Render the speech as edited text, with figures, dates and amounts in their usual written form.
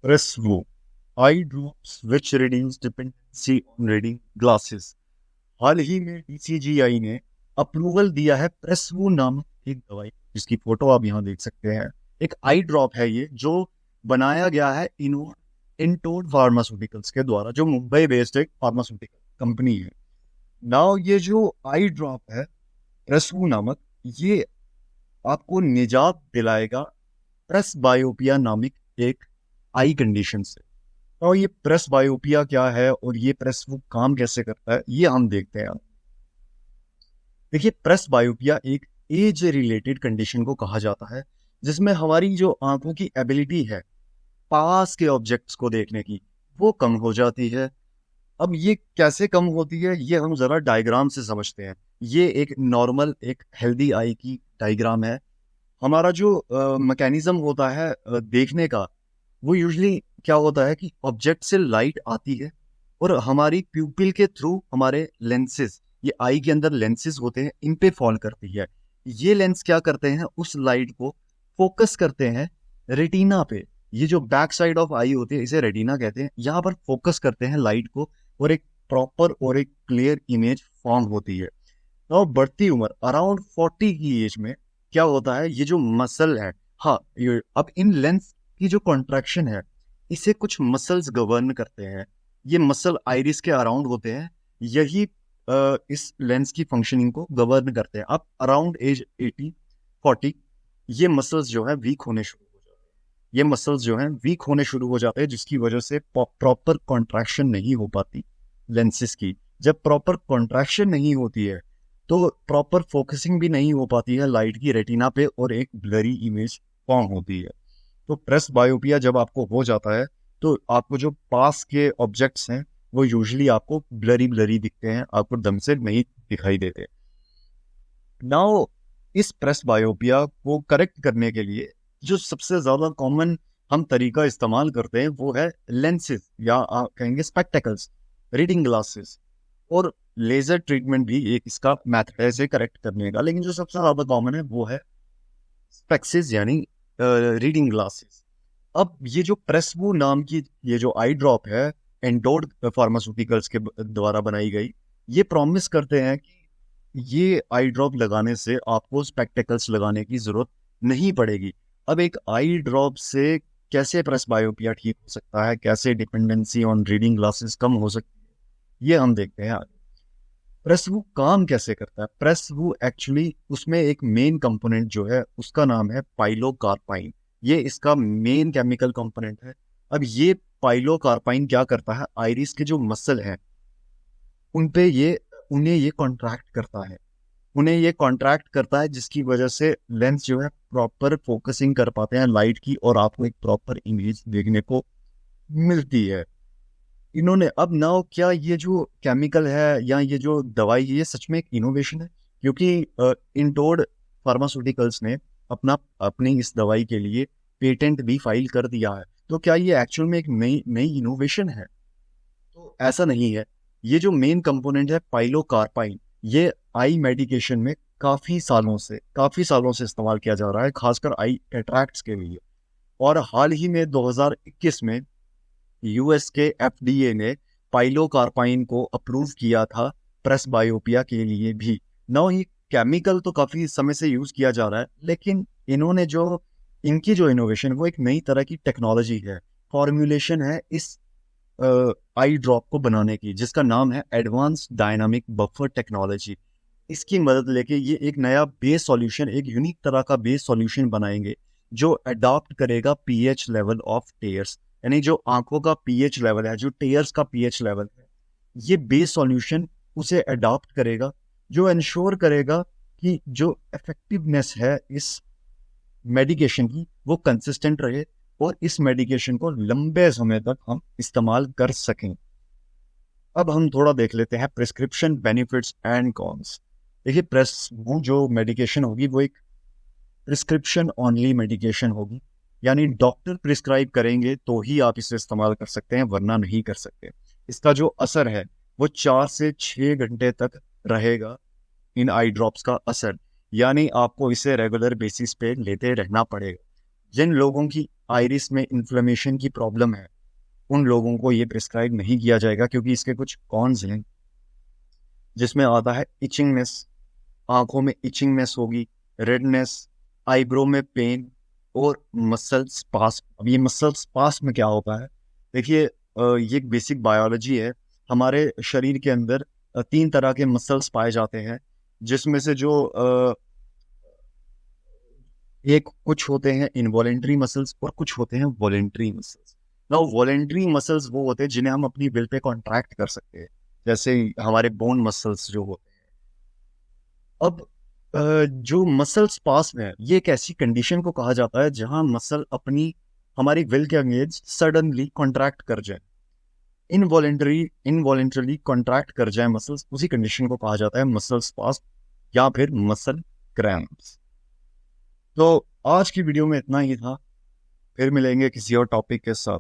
Presvo eye drops which reduce dependency on reading glasses. हाल ही में डीसीजीआई ने अप्रूवल दिया है प्रेसवू नामक एक दवाई, जिसकी फोटो आप यहाँ देख सकते हैं। एक आई ड्रॉप है ये, जो बनाया गया है इंटोड फार्मास्यूटिकल्स के द्वारा, जो मुंबई बेस्ड एक फार्मास्यूटिकल कंपनी है। नाउ ये जो आई ड्रॉप है प्रेसवू नामक, ये आपको निजात दिलाएगा प्रेस बायोपिया नामक एक आई कंडीशन से। तो ये प्रेस बायोपिया क्या है और ये प्रेस वो काम कैसे करता है, ये हम देखते हैं। देखिए, प्रेस बायोपिया एक एज रिलेटेड कंडीशन को कहा जाता है, जिसमें हमारी जो आंखों की एबिलिटी है पास के ऑब्जेक्ट्स को देखने की, वो कम हो जाती है। अब ये कैसे कम होती है, ये हम जरा डायग्राम से समझते हैं। ये एक नॉर्मल एक हेल्दी आई की डायग्राम है। हमारा जो मैकेनिज्म होता है देखने का, वो यूजली क्या होता है कि ऑब्जेक्ट से लाइट आती है और हमारी प्यूपिल के थ्रू हमारे लेंसेज, ये आई के अंदर लेंसेज होते हैं, इन पे फॉल करती है। ये लेंस क्या करते हैं, उस लाइट को फोकस करते हैं रेटिना पे। ये जो बैक साइड ऑफ आई होती है, इसे रेटिना कहते हैं। यहाँ पर फोकस करते हैं लाइट को और एक प्रॉपर और एक क्लियर इमेज फॉर्म होती है। और बढ़ती उम्र अराउंड 40 की एज में क्या होता है, ये जो मसल है, हाँ, ये अब इन लेंस की जो कॉन्ट्रैक्शन है, इसे कुछ मसल्स गवर्न करते हैं। ये मसल आइरिस के अराउंड होते हैं, यही इस लेंस की फंक्शनिंग को गवर्न करते हैं। अब अराउंड एज 80-40 ये मसल्स जो है वीक होने शुरू हो जाते हैं। ये मसल्स जो हैं वीक होने शुरू हो जाते हैं, जिसकी वजह से प्रॉपर कॉन्ट्रैक्शन नहीं हो पाती लेंसेज की। जब प्रॉपर कॉन्ट्रैक्शन नहीं होती है, तो प्रॉपर फोकसिंग भी नहीं हो पाती है लाइट की रेटिना पे और एक ब्लरी इमेज फॉर्म होती है। तो प्रेस बायोपिया जब आपको हो जाता है, तो आपको जो पास के ऑब्जेक्ट्स हैं वो यूजुअली आपको ब्लरी ब्लरी दिखते हैं, आपको दम से नहीं दिखाई देते। नाउ इस प्रेस बायोपिया को करेक्ट करने के लिए जो सबसे ज्यादा कॉमन हम तरीका इस्तेमाल करते हैं, वो है लेंसेज, या आप कहेंगे स्पेक्टेकल्स, रीडिंग ग्लासेस। और लेजर ट्रीटमेंट भी एक इसका मेथड है इसे करेक्ट करने का, लेकिन जो सबसे ज्यादा कॉमन है वो है स्पेक्सिस, यानी रीडिंग ग्लासेस। अब ये जो प्रेसवू नाम की ये जो आई ड्रॉप है, एंडोड फार्मास्यूटिकल्स के द्वारा बनाई गई, ये प्रॉमिस करते हैं कि ये आई ड्रॉप लगाने से आपको स्पेक्टेकल्स लगाने की जरूरत नहीं पड़ेगी। अब एक आई ड्रॉप से कैसे प्रेस बायोपिया ठीक हो सकता है, कैसे डिपेंडेंसी ऑन रीडिंग ग्लासेस कम हो सकती है, ये हम देखते हैं आगे। प्रेसवू काम कैसे करता है? प्रेसवू एक्चुअली उसमें एक मेन कंपोनेंट जो है उसका नाम है पाइलोकार्पाइन। ये इसका मेन केमिकल कंपोनेंट है। अब ये पाइलोकार्पाइन क्या करता है, आइरिस के जो मसल हैं उन पे ये उन्हें ये कॉन्ट्रैक्ट करता है, जिसकी वजह से लेंस जो है प्रॉपर फोकसिंग कर पाते हैं लाइट की और आपको एक प्रॉपर इमेज देखने को मिलती है। इन्होंने अब नाउ क्या ये जो केमिकल है या ये जो दवाई है, ये सच में एक इनोवेशन है, क्योंकि इंटोड फार्मास्यूटिकल्स ने अपनी इस दवाई के लिए पेटेंट भी फाइल कर दिया है। तो क्या ये एक्चुअल में एक नई नई इनोवेशन है? तो ऐसा नहीं है। ये जो मेन कंपोनेंट है पाइलोकार्पाइन, ये आई मेडिकेशन में काफी सालों से इस्तेमाल किया जा रहा है, खासकर आई कैटरैक्ट्स के लिए। और हाल ही में 2021 में यूएस के एफडीए ने पाइलोकार्पाइन को अप्रूव किया था प्रेस बायोपिया के लिए भी। नाउ ये केमिकल तो काफी समय से यूज किया जा रहा है, लेकिन इन्होंने जो इनकी जो इनोवेशन, वो एक नई तरह की टेक्नोलॉजी है, फॉर्मुलेशन है इस आई ड्रॉप को बनाने की, जिसका नाम है एडवांस डायनामिक बफर टेक्नोलॉजी। इसकी मदद लेके ये एक नया बेस सॉल्यूशन, एक यूनिक तरह का बेस सॉल्यूशन बनाएंगे, जो अडॉप्ट करेगा पीएच लेवल ऑफ टेयर्स, यानी जो आंखों का पीएच लेवल है, जो टेयर्स का पीएच लेवल है, ये बेस सॉल्यूशन उसे अडॉप्ट करेगा, जो इंश्योर करेगा कि जो इफेक्टिवनेस है इस मेडिकेशन की वो कंसिस्टेंट रहे और इस मेडिकेशन को लंबे समय तक हम इस्तेमाल कर सकें। अब हम थोड़ा देख लेते हैं प्रिस्क्रिप्शन बेनिफिट्स एंड कॉन्स। देखिए, वो जो मेडिकेशन होगी वो एक प्रिस्क्रिप्शन ऑनली मेडिकेशन होगी, यानी डॉक्टर प्रिस्क्राइब करेंगे तो ही आप इसे इस्तेमाल कर सकते हैं, वरना नहीं कर सकते। इसका जो असर है वो 4 से 6 घंटे तक रहेगा, इन आई ड्रॉप्स का असर, यानी आपको इसे रेगुलर बेसिस पे लेते रहना पड़ेगा। जिन लोगों की आइरिस में इन्फ्लेमेशन की प्रॉब्लम है उन लोगों को ये प्रिस्क्राइब नहीं किया जाएगा, क्योंकि इसके कुछ कॉन्स हैं, जिसमें आता है इचिंगनेस, आंखों में इचिंगनेस होगी, रेडनेस, आईब्रो में पेन और मसल स्पास। अब ये मसल स्पास में क्या होता है, देखिए ये एक बेसिक बायोलॉजी है। हमारे शरीर के अंदर 3 तरह के मसल्स पाए जाते हैं, जिसमें से जो एक कुछ होते हैं इनवॉलेंट्री मसल्स और कुछ होते हैं वॉलेंट्री मसल्स। ना वॉलेंट्री मसल्स वो होते हैं जिन्हें हम अपनी विल पे कॉन्ट्रैक्ट कर सकते हैं, जैसे हमारे बोन मसल्स जो होते हैं। अब जो मसल स्पास में है, ये एक ऐसी कंडीशन को कहा जाता है जहां मसल अपनी हमारी विल के अगेंस्ट सडनली कॉन्ट्रैक्ट कर जाए, इनवॉलेंटरली कॉन्ट्रैक्ट कर जाए मसल्स, उसी कंडीशन को कहा जाता है मसल स्पास या फिर मसल क्रैम्प्स। तो आज की वीडियो में इतना ही था, फिर मिलेंगे किसी और टॉपिक के साथ।